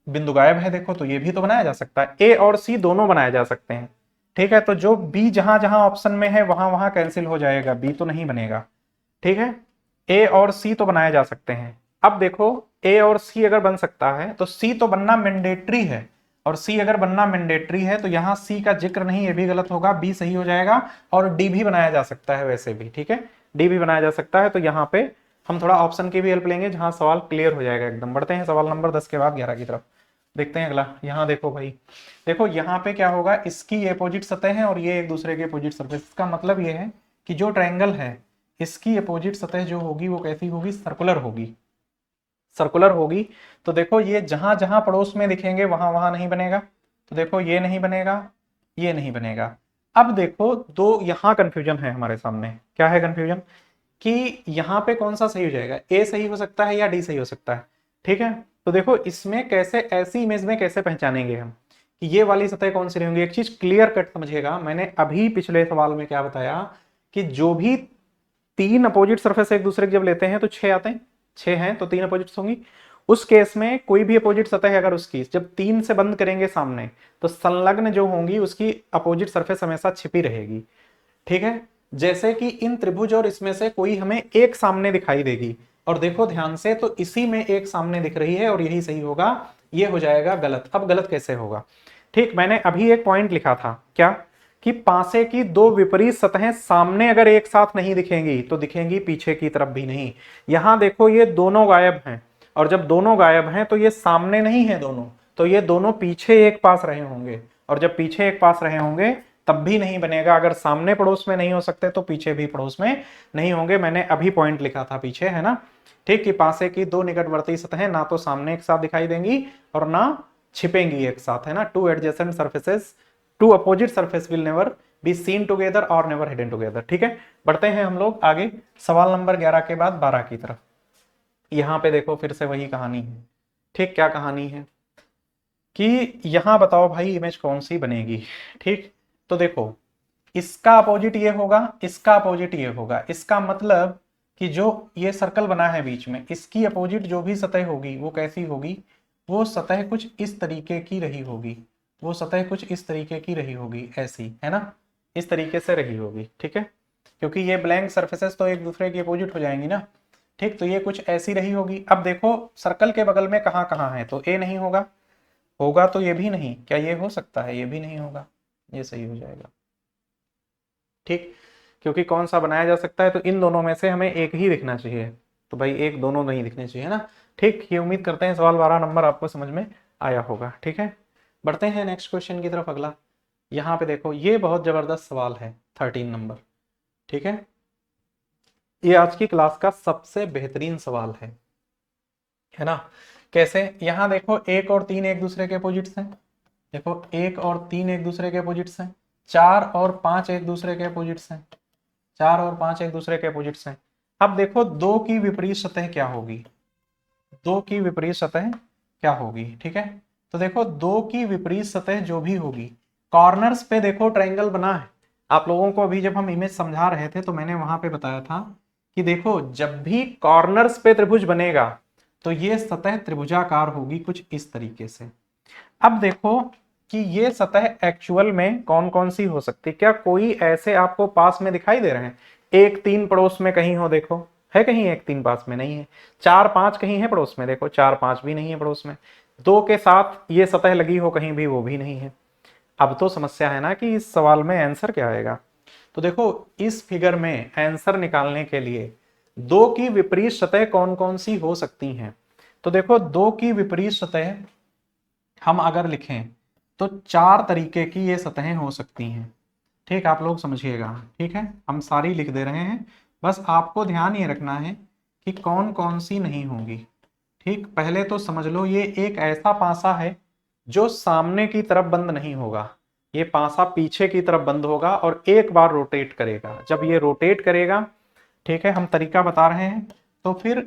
बिंदु गायब है देखो, तो ये भी तो बनाया जा सकता है। ए और सी दोनों बनाए जा सकते हैं। ठीक है, तो जो बी जहां जहां ऑप्शन में है वहां वहां कैंसिल हो जाएगा, बी तो नहीं बनेगा। ठीक है, ए और सी तो बनाए जा सकते हैं। अब देखो ए और सी अगर बन सकता है तो सी तो बनना मैंडेटरी है, और सी अगर बनना मैंडेटरी है तो यहां सी का जिक्र नहीं, ये भी गलत होगा, बी सही हो जाएगा। और डी भी बनाया जा सकता है वैसे भी, ठीक है, डी भी बनाया जा सकता है। तो यहाँ पे हम थोड़ा ऑप्शन की भी हेल्प लेंगे जहां सवाल क्लियर हो जाएगा एकदम। बढ़ते हैं सवाल नंबर 10 के बाद 11 की तरफ, देखते हैं अगला। यहाँ देखो भाई, देखो यहाँ पे क्या होगा, इसकी ये अपोजिट सतह है और ये एक दूसरे के अपोजिट सरफेस। इसका मतलब ये है कि जो ट्रायंगल है इसकी अपोजिट सतह जो होगी वो कैसी होगी, सर्कुलर होगी, सर्कुलर होगी। तो देखो ये जहां जहां पड़ोस में दिखेंगे वहां वहां नहीं बनेगा। तो देखो ये नहीं बनेगा, ये नहीं बनेगा। अब देखो दो यहाँ कंफ्यूजन है हमारे सामने, क्या है कंफ्यूजन, कि यहाँ पे कौन सा सही हो जाएगा, ए सही हो सकता है या डी सही हो सकता है। ठीक है, तो देखो इसमें कैसे, ऐसी इमेज में कैसे पहचानेंगे हम कि ये वाली सतह कौन सी रहेंगी। एक चीज क्लियर कट समझिएगा, मैंने अभी पिछले सवाल में क्या बताया कि जो भी तीन अपोजिट सरफेस एक दूसरे के जब लेते हैं तो 6 आते हैं, 6 हैं तो 3 अपोजिट्स होंगी। उस केस में कोई भी अपोजिट सतह है अगर उसकी जब 3 से बंद करेंगे सामने तो संलग्न जो होंगी उसकी अपोजिट सरफेस हमेशा छिपी रहेगी। ठीक है, जैसे कि इन त्रिभुज और इसमें से कोई हमें एक सामने दिखाई देगी, और देखो ध्यान से तो इसी में एक सामने दिख रही है और यही सही होगा, ये हो जाएगा गलत। अब गलत कैसे होगा, ठीक, मैंने अभी एक पॉइंट लिखा था क्या, कि पासे की दो विपरीत सतहें सामने अगर एक साथ नहीं दिखेंगी तो दिखेंगी पीछे की तरफ भी नहीं। यहां देखो ये दोनों गायब हैं, और जब दोनों गायब हैं तो ये सामने नहीं है दोनों, तो ये दोनों पीछे एक पास रहे होंगे, और जब पीछे एक पास रहे होंगे तब भी नहीं बनेगा। अगर सामने पड़ोस में नहीं हो सकते तो पीछे भी पड़ोस में नहीं होंगे। मैंने अभी पॉइंट लिखा था पीछे, है ना, ठीक, कि पासे की दो निकटवर्ती सतहें ना तो सामने एक साथ दिखाई देंगी और ना छिपेंगी एक साथ, है ना। Two adjacent surfaces, two opposite surface will never be seen together और नेवर हिडन टुगेदर। ठीक है, बढ़ते हैं हम लोग आगे सवाल नंबर 11 के बाद 12 की तरफ। यहां पे देखो फिर से वही कहानी है, ठीक, क्या कहानी है कि यहां बताओ भाई इमेज कौन सी बनेगी। ठीक, तो देखो इसका अपोजिट ये होगा, इसका अपोजिट ये होगा, इसका मतलब कि जो ये सर्कल बना है बीच में इसकी अपोजिट जो भी सतह होगी वो कैसी होगी, वो सतह कुछ इस तरीके की रही होगी, वो सतह कुछ इस तरीके की रही होगी, ऐसी, है ना, इस तरीके से रही होगी। ठीक है, क्योंकि ये ब्लैंक सर्फेसेस तो एक दूसरे की अपोजिट हो जाएंगी ना। ठीक, तो ये कुछ ऐसी रही होगी। अब देखो सर्कल के बगल में कहाँ कहाँ है, तो ए नहीं होगा, होगा तो ये भी नहीं, क्या ये हो सकता है, ये भी नहीं होगा, ये सही हो जाएगा। ठीक, क्योंकि कौन सा बनाया जा सकता है, तो इन दोनों में से हमें एक ही दिखना चाहिए, तो भाई एक दोनों नहीं दिखने चाहिए, है ना। ठीक, ये उम्मीद करते हैं सवाल 12 नंबर आपको समझ में आया होगा। ठीक है, बढ़ते हैं नेक्स्ट क्वेश्चन की तरफ अगला। यहाँ पे देखो ये बहुत जबरदस्त सवाल है, 13 नंबर। ठीक है, ये आज की क्लास का सबसे बेहतरीन सवाल है ना। कैसे, यहाँ देखो 1 और 3 एक दूसरे के अपोजिट्स हैं, देखो 1 और 3 एक दूसरे के अपोजिट्स हैं, 4 और 5 एक दूसरे के अपोजिट्स हैं, 4 और 5 एक दूसरे के अपोजिट्स हैं। अब देखो दो की विपरीत सतह क्या होगी, दो की विपरीत सतह क्या होगी। ठीक है, तो देखो दो की विपरीत सतह जो भी होगी, कॉर्नर्स पे देखो ट्रायंगल बना है। आप लोगों को अभी जब हम इमेज समझा रहे थे तो मैंने वहां पे बताया था कि देखो जब भी कॉर्नर्स पे त्रिभुज बनेगा तो ये सतह त्रिभुजाकार होगी कुछ इस तरीके से। अब देखो कि ये सतह एक्चुअल में कौन कौन सी हो सकती, क्या कोई ऐसे आपको पास में दिखाई दे रहे हैं, 1 3 पड़ोस में कहीं हो, देखो है कहीं 1 3 पास में नहीं है, 4 5 कहीं है पड़ोस में, देखो 4 5 भी नहीं है पड़ोस में, 2 के साथ ये सतह लगी हो कहीं भी, वो भी नहीं है। अब तो समस्या है ना कि इस सवाल में आंसर क्या आएगा। तो देखो इस फिगर में आंसर निकालने के लिए दो की विपरीत सतह कौन कौन सी हो सकती हैं, तो देखो दो की विपरीत सतह हम अगर लिखें तो 4 तरीके की ये सतहें हो सकती हैं। ठीक, आप लोग समझिएगा, ठीक है, हम सारी लिख दे रहे हैं, बस आपको ध्यान ये रखना है कि कौन कौन सी नहीं होंगी। ठीक, पहले तो समझ लो ये एक ऐसा पासा है जो सामने की तरफ बंद नहीं होगा, ये पासा पीछे की तरफ बंद होगा और एक बार रोटेट करेगा। जब ये रोटेट करेगा, ठीक है, हम तरीका बता रहे हैं, तो फिर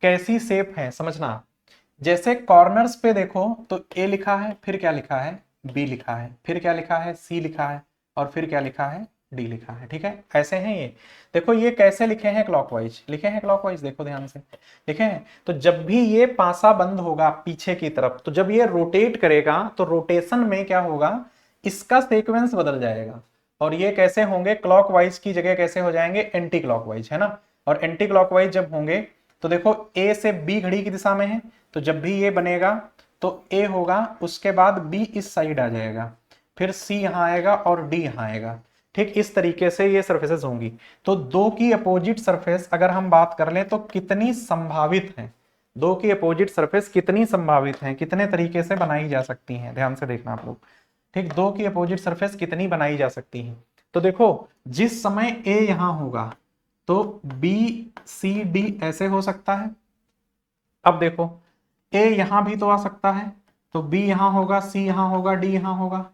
कैसी शेप है समझना। जैसे कॉर्नर्स पे देखो तो ए लिखा है, फिर क्या लिखा है, बी लिखा है, फिर क्या लिखा है, सी लिखा है, और फिर क्या लिखा है, डी लिखा है। ठीक है, ऐसे हैं ये। देखो ये कैसे लिखे हैं, क्लॉकवाइज लिखे हैं, क्लॉकवाइज देखो ध्यान से लिखे हैं। तो जब भी ये पासा बंद होगा पीछे की तरफ, तो जब ये रोटेट करेगा तो रोटेशन में क्या होगा इसका सीक्वेंस बदल जाएगा और ये कैसे होंगे, क्लॉकवाइज की जगह कैसे हो जाएंगे, एंटी क्लॉकवाइज, है ना। और एंटी क्लॉकवाइज जब होंगे तो देखो ए से बी घड़ी की दिशा में है, तो जब भी ये बनेगा तो ए होगा, उसके बाद बी इस साइड आ जाएगा, फिर सी यहाँ आएगा और डी यहाँ आएगा। ठीक इस तरीके से ये सरफेसेस होंगी। तो दो की अपोजिट सरफेस अगर हम बात कर लें तो कितनी संभावित है, दो की अपोजिट सरफेस कितनी संभावित है, कितने तरीके से बनाई जा सकती हैं, ध्यान से देखना आप लोग। ठीक, दो की अपोजिट सरफेस कितनी बनाई जा सकती है। तो देखो जिस समय ए यहां होगा तो बी सी डी ऐसे हो सकता है। अब देखो ए यहां भी तो आ सकता है, तो बी यहां होगा, सी यहां होगा, डी यहां होगा।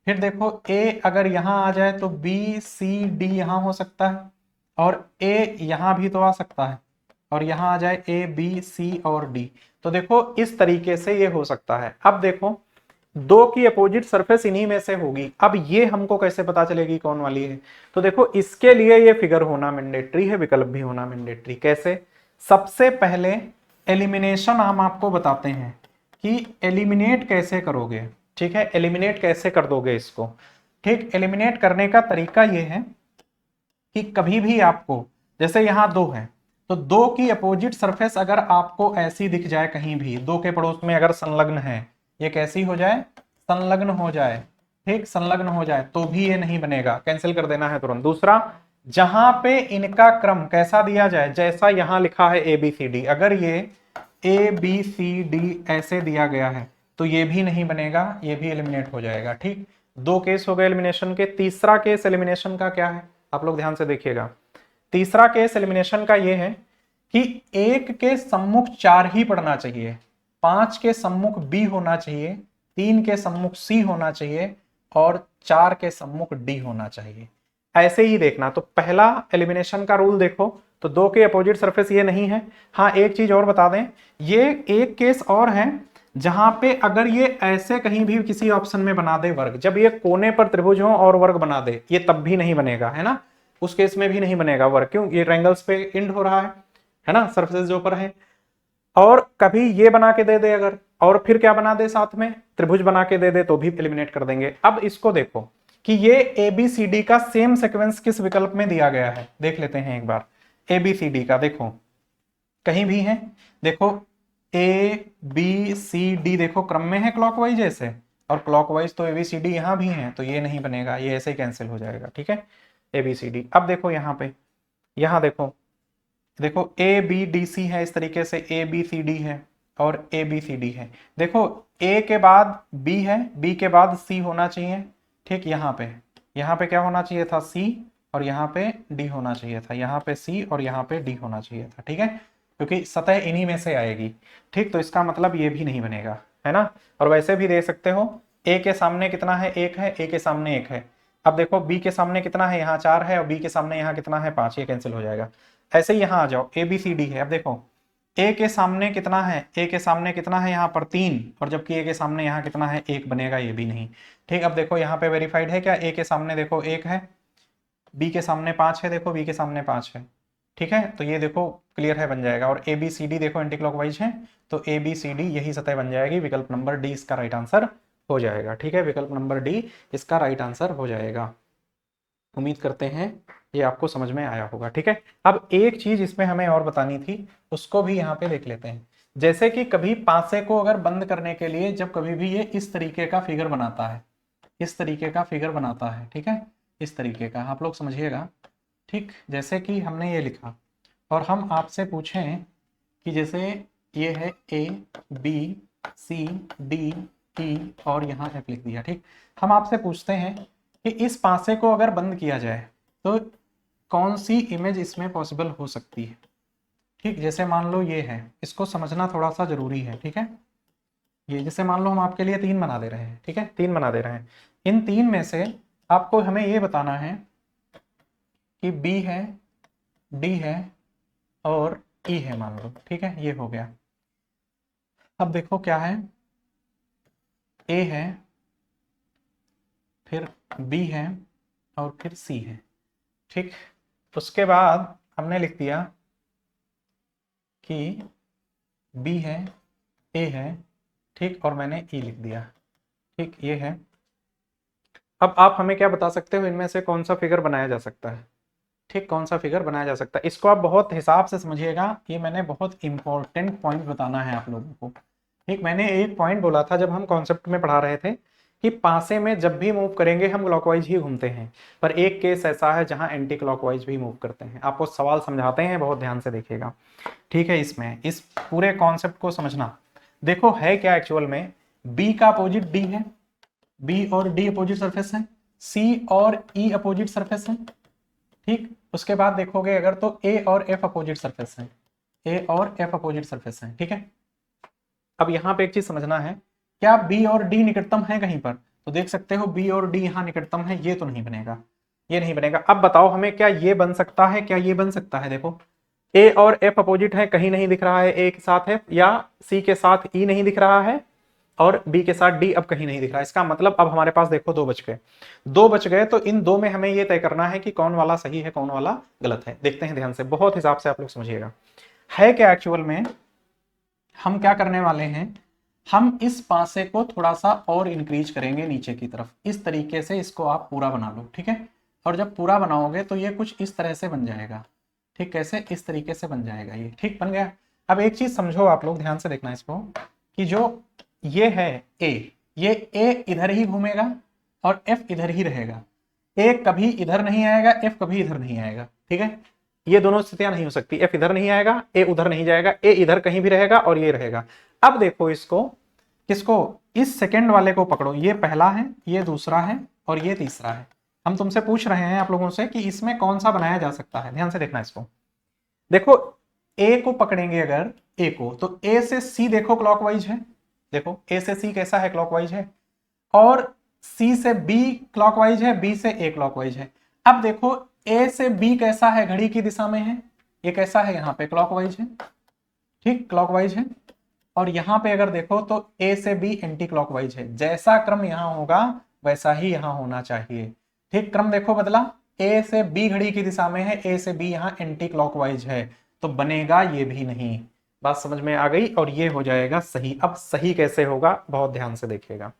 फिर देखो ए अगर यहां आ जाए तो बी सी डी यहां हो सकता है, और ए यहां भी तो आ सकता है, और यहां आ जाए ए बी सी और डी। तो देखो इस तरीके से ये हो सकता है। अब देखो दो की अपोजिट सरफेस इन्हीं में से होगी। अब ये हमको कैसे पता चलेगी कौन वाली है, तो देखो इसके लिए ये फिगर होना मैंडेटरी है, विकल्प भी होना मैंडेटरी। कैसे, सबसे पहले एलिमिनेशन हम आपको बताते हैं कि एलिमिनेट कैसे करोगे। ठीक है, एलिमिनेट कैसे कर दोगे इसको। ठीक, एलिमिनेट करने का तरीका ये है कि कभी भी आपको, जैसे यहां दो है तो दो की अपोजिट सरफेस अगर आपको ऐसी दिख जाए कहीं भी, दो के पड़ोस में अगर संलग्न है, ये कैसी हो जाए, संलग्न हो जाए। ठीक, संलग्न हो जाए तो भी ये नहीं बनेगा, कैंसिल कर देना है तुरंत। दूसरा, जहां पे इनका क्रम कैसा दिया जाए, जैसा यहां लिखा है ए बी सी डी, अगर ये ए बी सी डी ऐसे दिया गया है तो ये भी नहीं बनेगा, ये भी एलिमिनेट हो जाएगा। ठीक, दो केस हो गए एलिमिनेशन के। तीसरा केस एलिमिनेशन का क्या है, आप लोग ध्यान से देखिएगा। तीसरा केस एलिमिनेशन का ये है कि एक के सम्मुख चार ही पड़ना चाहिए, पांच के सम्मुख बी होना चाहिए, तीन के सम्मुख सी होना चाहिए, और चार के सम्मुख डी होना चाहिए। ऐसे ही देखना। तो पहला एलिमिनेशन का रूल देखो, तो दो के अपोजिट सरफेस ये नहीं है। हाँ, एक चीज और बता दें, ये एक केस और है जहां पे अगर ये ऐसे कहीं भी किसी ऑप्शन में बना दे वर्ग, जब ये कोने पर त्रिभुज हो और वर्ग बना दे, ये तब भी नहीं बनेगा, है ना। उस केस में भी नहीं बनेगा वर्ग, क्यों, ये ट्रायंगल्स पे इंड हो रहा है ना, सरफेस जो ऊपर है। और कभी ये बना के दे दे अगर, और फिर क्या बना दे साथ में, त्रिभुज बना के दे दे, तो भी एलिमिनेट कर देंगे। अब इसको देखो कि ये ABCD का सेम सीक्वेंस किस विकल्प में दिया गया है, देख लेते हैं एक बार। ABCD का देखो कहीं भी है, देखो ABCD देखो क्रम में है क्लॉकवाइज ऐसे, और क्लॉकवाइज तो ABCD यहां भी है, तो ये नहीं बनेगा, ये ऐसे ही कैंसिल हो जाएगा। ठीक है, ABCD। अब देखो यहाँ पे, यहाँ देखो, देखो ABDC है, इस तरीके से ABCD है और ABCD है। देखो A के बाद B है, B के बाद C होना चाहिए। ठीक, यहाँ पे क्या होना चाहिए था, C, और यहाँ पे D होना चाहिए था, यहाँ पे C और यहाँ पे D होना चाहिए था। ठीक है, क्योंकि सतह इन्हीं में से आएगी। ठीक, तो इसका मतलब ये भी नहीं बनेगा, है ना। और वैसे भी दे सकते हो, A के सामने कितना है, एक है, A के सामने एक है। अब देखो B के सामने कितना है, यहाँ 4 है, और B के सामने यहाँ कितना है, 5, ये कैंसिल हो जाएगा। ऐसे ही यहाँ आ जाओ, ABCD है। अब देखो ए के सामने कितना है, ए के सामने कितना है यहाँ पर 3, और जबकि ए के सामने यहाँ कितना है, 1, बनेगा ये भी नहीं। ठीक, अब देखो यहाँ पे वेरीफाइड है क्या, ए के सामने देखो 1 है, बी के सामने 5 है, देखो बी के सामने 5 है। ठीक है, तो ये देखो क्लियर है, बन जाएगा। और ABCD देखो एंटी क्लॉकवाइज है, तो ABCD यही सतह बन जाएगी। विकल्प नंबर डी इसका राइट आंसर हो जाएगा। ठीक है, विकल्प नंबर डी इसका राइट आंसर हो जाएगा। उम्मीद करते हैं ये आपको समझ में आया होगा। ठीक है, अब एक चीज इसमें हमें और बतानी थी, उसको भी यहाँ पे देख लेते हैं। जैसे कि कभी पासे को अगर बंद करने के लिए जब कभी भी ये इस तरीके का फिगर बनाता है, इस तरीके का फिगर बनाता है, ठीक है, इस तरीके का, आप लोग समझिएगा। ठीक, जैसे कि हमने ये लिखा और हम आपसे पूछें कि जैसे ये है ABCDE और यहाँ F लिख दिया। ठीक, हम आपसे पूछते हैं कि इस पासे को अगर बंद किया जाए तो कौन सी इमेज इसमें पॉसिबल हो सकती है। ठीक, जैसे मान लो ये है, इसको समझना थोड़ा सा जरूरी है। ठीक है, ये जैसे मान लो हम आपके लिए 3 बना दे रहे हैं। ठीक है, 3 बना दे रहे हैं। इन 3 में से आपको हमें ये बताना है कि B है, D है और E है, मान लो। ठीक है, ये हो गया। अब देखो क्या है, A है, फिर B है और फिर C है। ठीक, उसके बाद हमने लिख दिया कि B है, A है, ठीक, और मैंने E लिख दिया। ठीक, ये है। अब आप हमें क्या बता सकते हो इनमें से कौन सा फिगर बनाया जा सकता है? ठीक, कौन सा फिगर बनाया जा सकता है, इसको आप बहुत हिसाब से समझिएगा। ये मैंने बहुत इंपॉर्टेंट पॉइंट बताना है आप लोगों को। ठीक, मैंने एक पॉइंट बोला था जब हम कॉन्सेप्ट में पढ़ा रहे थे कि पासे में जब भी मूव करेंगे हम क्लॉकवाइज ही घूमते हैं, पर एक केस ऐसा है जहां एंटी क्लॉकवाइज भी मूव करते हैं। आपको सवाल समझाते हैं, बहुत ध्यान से देखिएगा। ठीक है, इसमें इस पूरे कॉन्सेप्ट को समझना। देखो है क्या एक्चुअल में, बी का अपोजिट डी है, बी और डी अपोजिट सरफेस है, सी और ई अपोजिट सरफेस है। ठीक, उसके बाद देखोगे अगर तो ए और एफ अपोजिट सरफेस है, ए और एफ अपोजिट सरफेस है। ठीक है, अब यहां पे एक चीज समझना है, क्या बी और डी निकटतम है कहीं पर? तो देख सकते हो बी और डी यहां निकटतम है, ये तो नहीं बनेगा, ये नहीं बनेगा। अब बताओ हमें क्या ये बन सकता है, क्या ये बन सकता है? देखो ए और एफ अपोजिट है, कहीं नहीं दिख रहा है ए के साथ एफ, या सी के साथ ई नहीं दिख रहा है, और बी के साथ डी अब कहीं नहीं दिख रहा है। इसका मतलब अब हमारे पास देखो दो बच गए, दो बच गए, तो इन दो में हमें ये तय करना है कि कौन वाला सही है कौन वाला गलत है। देखते हैं ध्यान से, बहुत हिसाब से आप लोग समझिएगा। है क्या एक्चुअल में, हम क्या करने वाले हैं, हम इस पासे को थोड़ा सा और इंक्रीज करेंगे नीचे की तरफ, इस तरीके से इसको आप पूरा बना लो। ठीक है, और जब पूरा बनाओगे तो ये कुछ इस तरह से बन जाएगा। ठीक, कैसे? इस तरीके से बन जाएगा ये। ठीक, बन गया। अब एक चीज समझो आप लोग, ध्यान से देखना इसको, कि जो ये है ए, ये ए इधर ही घूमेगा और एफ इधर ही रहेगा। ए कभी इधर नहीं आएगा, एफ कभी इधर नहीं आएगा। ठीक है, ये दोनों स्थितियां नहीं हो सकती, एफ इधर नहीं आएगा, ए उधर नहीं जाएगा, ए इधर कहीं भी रहेगा और ये रहेगा। अब देखो इसको, किसको? इस सेकंड वाले को पकड़ो, ये पहला है, ये दूसरा है और ये तीसरा है। हम तुमसे पूछ रहे हैं आप लोगों से कि इसमें कौन सा बनाया जा सकता है। ध्यान से देखना इसको, देखो ए को पकड़ेंगे अगर, ए को, तो ए से सी देखो क्लॉकवाइज है, देखो ए से सी कैसा है, क्लॉकवाइज है, और सी से बी क्लॉकवाइज है, बी से ए क्लॉकवाइज है। अब देखो ए से बी कैसा है, घड़ी की दिशा में है, ये कैसा है, यहाँ पे क्लॉकवाइज है। ठीक, क्लॉकवाइज है। और यहां पे अगर देखो तो ए से बी एंटी क्लॉकवाइज है, जैसा क्रम यहां होगा वैसा ही यहां होना चाहिए। ठीक, क्रम देखो बदला, ए से बी घड़ी की दिशा में है, ए से बी यहां एंटी क्लॉकवाइज है, तो बनेगा ये भी नहीं। बात समझ में आ गई? और ये हो जाएगा सही। अब सही कैसे होगा, बहुत ध्यान से देखिएगा।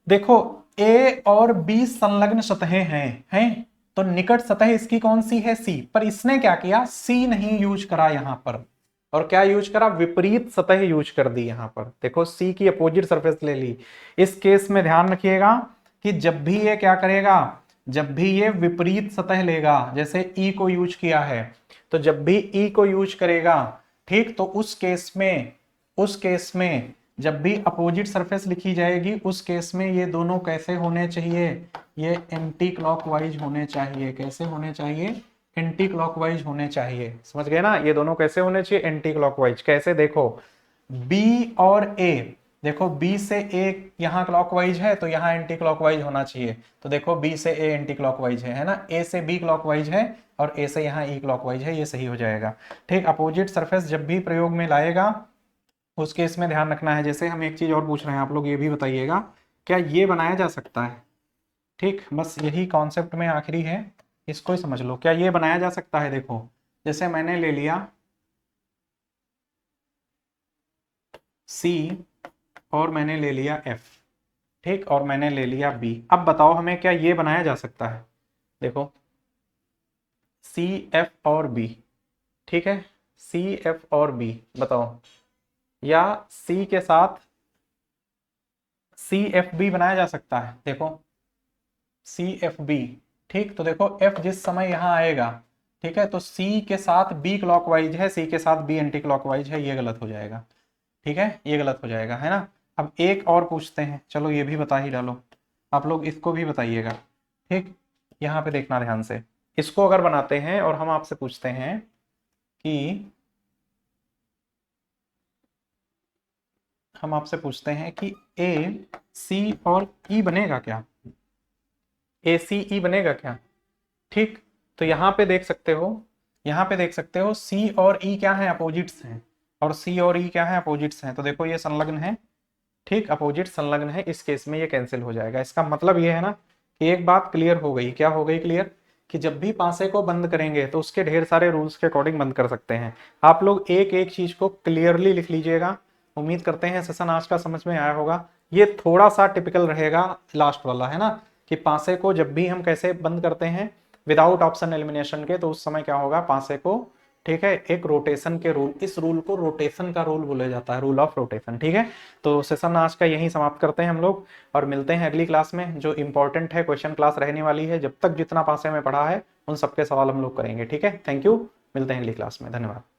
देखो ए और बी संलग्न सतहें हैं, तो निकट सतह इसकी कौन सी है, सी। पर इसने क्या किया, सी नहीं यूज करा यहां पर, और क्या यूज करा, विपरीत सतह यूज कर दी यहां पर। देखो सी की अपोजिट सरफेस ले ली। इस केस में ध्यान रखिएगा कि जब भी ये क्या करेगा, जब भी ये विपरीत सतह लेगा, जैसे ई को यूज किया है, तो जब भी ई को यूज करेगा, ठीक, तो उस केस में जब भी अपोजिट सरफेस लिखी जाएगी, उस केस में ये दोनों कैसे होने चाहिए, ये एंटी क्लॉकवाइज होने चाहिए। कैसे होने चाहिए, एंटी क्लॉकवाइज होने चाहिए। समझ गए ना, ये दोनों कैसे होने चाहिए, एंटी क्लॉकवाइज। कैसे? देखो बी और ए, देखो बी से ए यहाँ क्लॉकवाइज है तो यहाँ एंटी क्लॉकवाइज होना चाहिए, तो देखो बी से ए एंटी क्लॉकवाइज है ना, ए से बी क्लॉकवाइज है और ए से यहाँ ई क्लॉकवाइज है, ये सही हो जाएगा। ठीक, अपोजिट सरफेस जब भी प्रयोग में लाएगा उस केस में ध्यान रखना है। जैसे हम एक चीज और पूछ रहे हैं, आप लोग ये भी बताइएगा, क्या ये बनाया जा सकता है? ठीक, बस यही कॉन्सेप्ट में आखिरी है, इसको ही समझ लो, क्या ये बनाया जा सकता है? देखो जैसे मैंने ले लिया सी और मैंने ले लिया एफ, ठीक, और मैंने ले लिया बी। अब बताओ हमें क्या ये बनाया जा सकता है? देखो सी एफ और बी, ठीक है, सी एफ और बी, बताओ, या सी के साथ सी एफ बी बनाया जा सकता है? देखो सी एफ बी, ठीक, तो देखो एफ जिस समय यहां आएगा, ठीक है, तो सी के साथ बी क्लॉकवाइज है, सी के साथ बी एंटी क्लॉकवाइज है, ये गलत हो जाएगा। ठीक है, ये गलत हो जाएगा, है ना। अब एक और पूछते हैं, चलो ये भी बता ही डालो, आप लोग इसको भी बताइएगा। ठीक, यहाँ पे देखना ध्यान से, इसको अगर बनाते हैं और हम आपसे पूछते हैं कि ए सी और ई बनेगा क्या, ए सी ई बनेगा क्या? ठीक, तो यहाँ पे देख सकते हो, यहाँ पे देख सकते हो सी और ई क्या है, अपोजिट्स हैं, और सी और ई क्या है, अपोजिट्स हैं, तो देखो ये संलग्न है। ठीक, अपोजिट संलग्न है, इस केस में ये कैंसिल हो जाएगा। इसका मतलब ये है ना कि एक बात क्लियर हो गई। क्या हो गई क्लियर? कि जब भी पासे को बंद करेंगे तो उसके ढेर सारे रूल्स के अकॉर्डिंग बंद कर सकते हैं। आप लोग एक एक चीज को क्लियरली लिख लीजिएगा। उम्मीद करते हैं सेशन आज का समझ में आया होगा। ये थोड़ा सा टिपिकल रहेगा लास्ट वाला, है ना, कि पासे को जब भी हम कैसे बंद करते हैं विदाउट ऑप्शन एलिमिनेशन के, तो उस समय क्या होगा, पासे को, ठीक है, एक रोटेशन के रूल, इस रूल को रोटेशन का रूल बोला जाता है, रूल ऑफ रोटेशन। ठीक है, तो सेशन आज का यही समाप्त करते हैं हम लोग, और मिलते हैं अगली क्लास में, जो इंपॉर्टेंट है, क्वेश्चन क्लास रहने वाली है, जब तक जितना पासे में पढ़ा है उन सबके सवाल हम लोग करेंगे। ठीक है, थैंक यू, मिलते हैं अगली क्लास में, धन्यवाद।